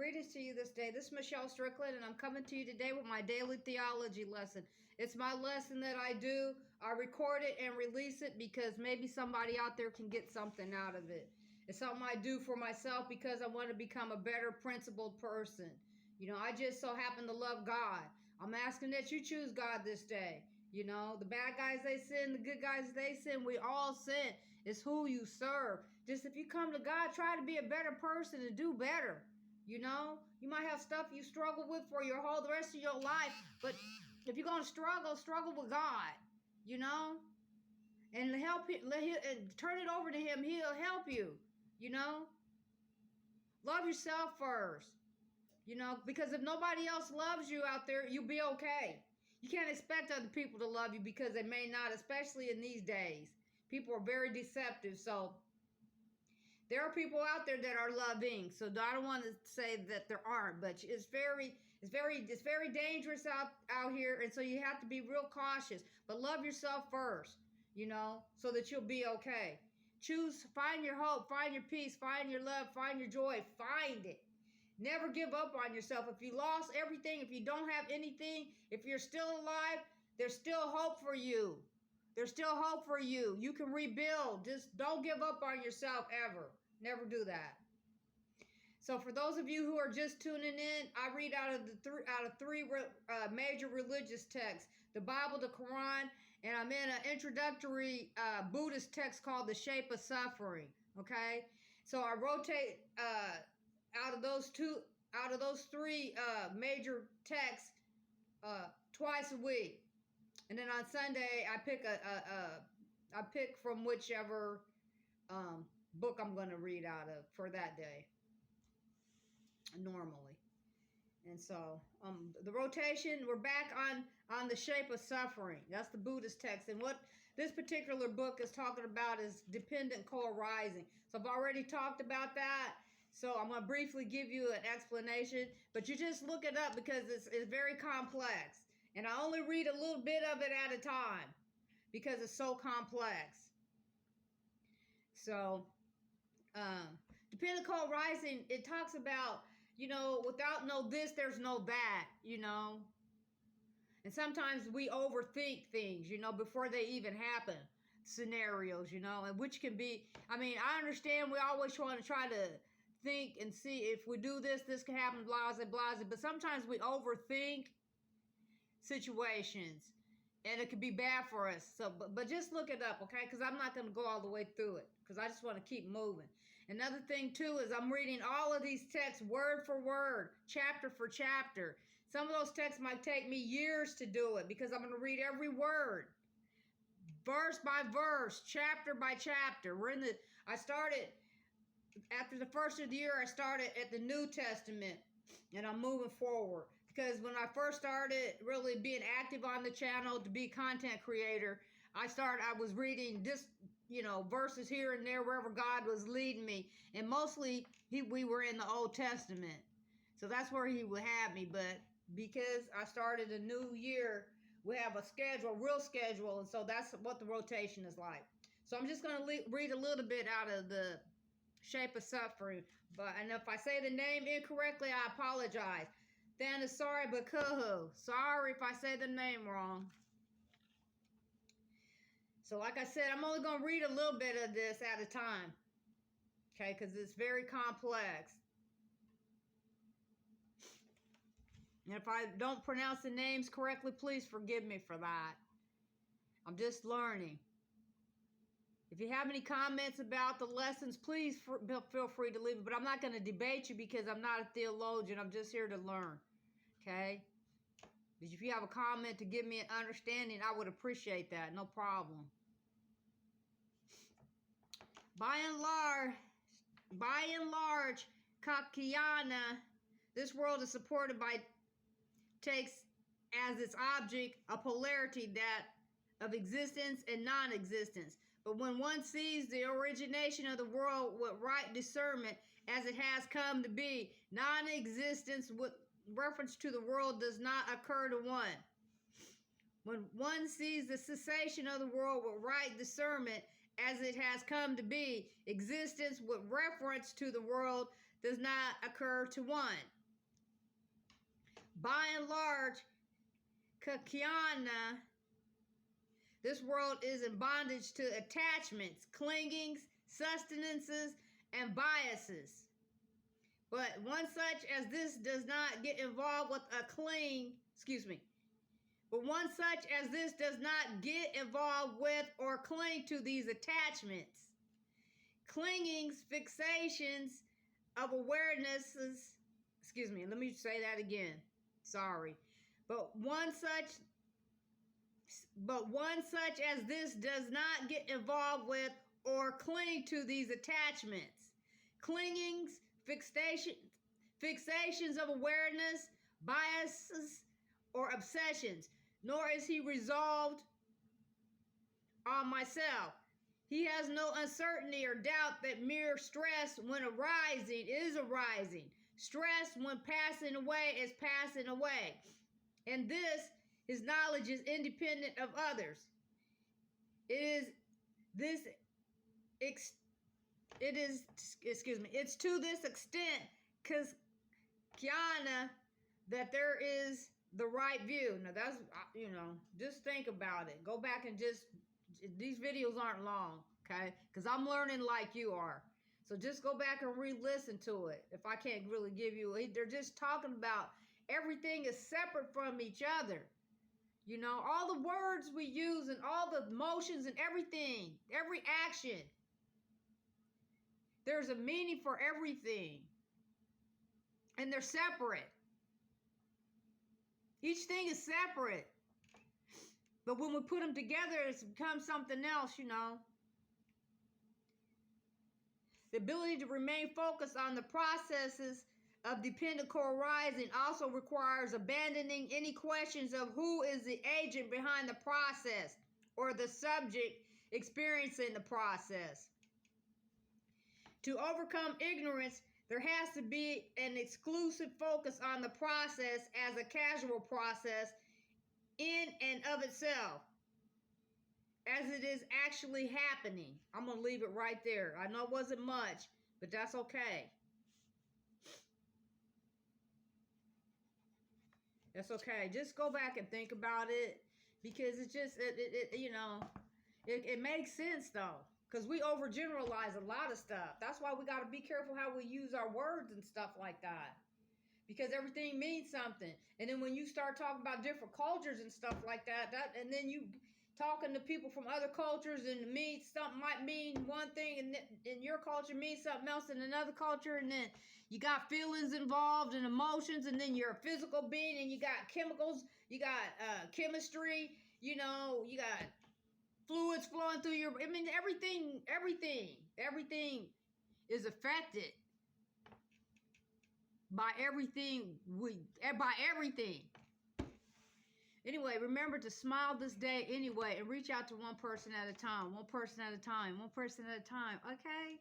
Greetings to you this day. This is Michelle Strickland, and I'm coming to you today with my daily theology lesson. It's my lesson that I do. I record it and release it because maybe somebody out there can get something out of it. It's something I do for myself because I want to become a better principled person. I just so happen to love God. I'm asking that you choose God this day. The bad guys, they sin. The good guys, they sin. We all sin. It's who you serve. Just if you come to God, try to be a better person and do better. You might have stuff you struggle with for the rest of your life, but if you're going to struggle with God, and and turn it over to Him. He'll help you, Love yourself first, because if nobody else loves you out there, you'll be okay. You can't expect other people to love you because they may not, especially in these days. People are very deceptive, so there are people out there that are loving, so I don't want to say that there aren't, but it's very dangerous out here, and so you have to be real cautious. But love yourself first, so that you'll be okay. Find your hope, find your peace, find your love, find your joy, find it. Never give up on yourself. If you lost everything, if you don't have anything, if you're still alive, there's still hope for you. There's still hope for you. You can rebuild. Just don't give up on yourself ever. Never do that. So for those of you who are just tuning in, I read out of three major religious texts: the Bible, the Quran, and I'm in an introductory Buddhist text called The Shape of Suffering. Okay, so I rotate out of those three major texts twice a week, and then on Sunday I pick from whichever book I'm going to read out of for that day normally. And so the rotation, we're back on The Shape of Suffering. That's the Buddhist text, and what this particular book is talking about is dependent co-arising. So I've already talked about that, so I'm going to briefly give you an explanation, but you just look it up because it's very complex, and I only read a little bit of it at a time because it's so complex. So dependent co-arising, it talks about, without no this, there's no that, and sometimes we overthink things, before they even happen, scenarios, and which can be, I understand we always want to try to think and see if we do this can happen, blah, blah, blah, but sometimes we overthink situations, and it could be bad for us. So, but just look it up, okay? Because I'm not going to go all the way through it, because I just want to keep moving. Another thing, too, is I'm reading all of these texts word for word, chapter for chapter. Some of those texts might take me years to do it, because I'm going to read every word, verse by verse, chapter by chapter. I started, after the first of the year, I started at the New Testament, and I'm moving forward. Because when I first started really being active on the channel to be a content creator, I was reading just, verses here and there wherever God was leading me. And mostly we were in the Old Testament. So that's where He would have me. But because I started a new year, we have a real schedule. And so that's what the rotation is like. So I'm just going to read a little bit out of The Shape of Suffering. And if I say the name incorrectly, I apologize. Thanissaro Bhikkhu. Sorry if I say the name wrong. So like I said, I'm only going to read a little bit of this at a time. Okay, because it's very complex. And if I don't pronounce the names correctly, please forgive me for that. I'm just learning. If you have any comments about the lessons, please feel free to leave it. But I'm not going to debate you because I'm not a theologian. I'm just here to learn. Okay? But if you have a comment to give me an understanding, I would appreciate that. No problem. By and large, Kakyana, this world is supported by, takes as its object a polarity that of existence and non-existence. But when one sees the origination of the world with right discernment as it has come to be, non-existence with reference to the world does not occur to one. When one sees the cessation of the world with right discernment as it has come to be, existence with reference to the world does not occur to one. By and large, Kakyana, this world is in bondage to attachments, clingings, sustenances, and biases. But one such as this does not get involved with But one such as this does not get involved with or cling to these attachments, clingings, fixations of awarenesses. Let me say that again. Sorry. But one such as this does not get involved with or cling to these attachments, clingings, fixations of awareness, biases, or obsessions, nor is he resolved on myself. He has no uncertainty or doubt that mere stress when arising is arising. Stress when passing away is passing away. And his knowledge is independent of others. It's to this extent, Kiana, that there is the right view. Now that's, just think about it. Go back and these videos aren't long, okay? Because I'm learning like you are. So just go back and re-listen to it. If I can't really give you, they're just talking about everything is separate from each other. All the words we use and all the motions and everything, every action. There's a meaning for everything. And they're separate. Each thing is separate. But when we put them together, it's become something else, The ability to remain focused on the processes of dependent co-arising also requires abandoning any questions of who is the agent behind the process or the subject experiencing the process. To overcome ignorance, there has to be an exclusive focus on the process as a causal process in and of itself, as it is actually happening. I'm going to leave it right there. I know it wasn't much, but that's okay. That's okay. Just go back and think about it, because it's just, it makes sense though. Because we overgeneralize a lot of stuff. That's why we got to be careful how we use our words and stuff like that. Because everything means something. And then when you start talking about different cultures and stuff like that, and then you talking to people from other cultures, and something might mean one thing, and in your culture means something else in another culture, and then you got feelings involved and emotions, and then you're a physical being, and you got chemicals, you got chemistry, you got fluids flowing through everything is affected by everything. Anyway, remember to smile this day anyway, and reach out to one person at a time, okay?